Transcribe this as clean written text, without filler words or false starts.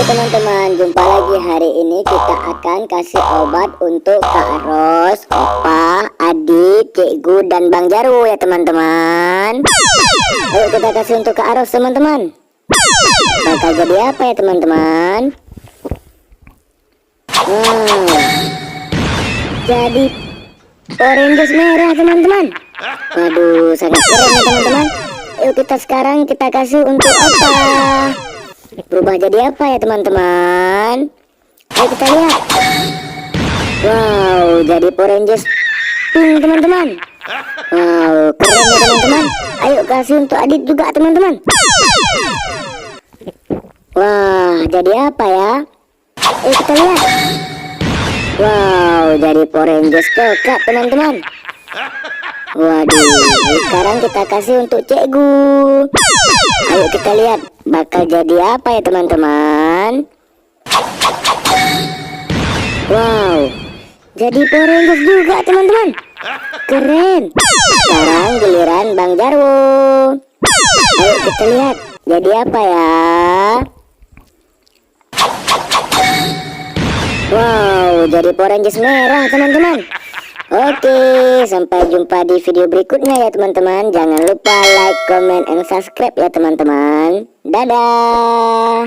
teman-teman, jumpa lagi. Hari ini kita akan kasih obat untuk Kak Ros, Opa, Adik, Cikgu, dan Bang Jarwo ya teman-teman. Ayo kita kasih untuk Kak Ros teman-teman. Bakal jadi apa ya teman-teman? Jadi orange merah teman-teman. Waduh, sangat keren ya teman-teman. Yuk kita sekarang kita kasih untuk Opa. Berubah jadi apa ya teman-teman? Ayo kita lihat. Wow, jadi Power Rangers pink teman-teman. Wow, keren ya teman-teman. Ayo kasih untuk Adit juga teman-teman. Wah, jadi apa ya? Ayo kita lihat. Wow, jadi Power Rangers coklat teman-teman. Waduh, sekarang kita kasih untuk Cikgu. Ayo kita lihat bakal jadi apa ya teman-teman. Wow, jadi Power Rangers juga teman-teman. Keren. Sekarang giliran Bang Jarwo. Ayo kita lihat jadi apa ya. Wow, jadi Power Rangers merah teman-teman. Oke, sampai jumpa di video berikutnya ya teman-teman. Jangan lupa like, comment, and subscribe ya teman-teman. Dadah.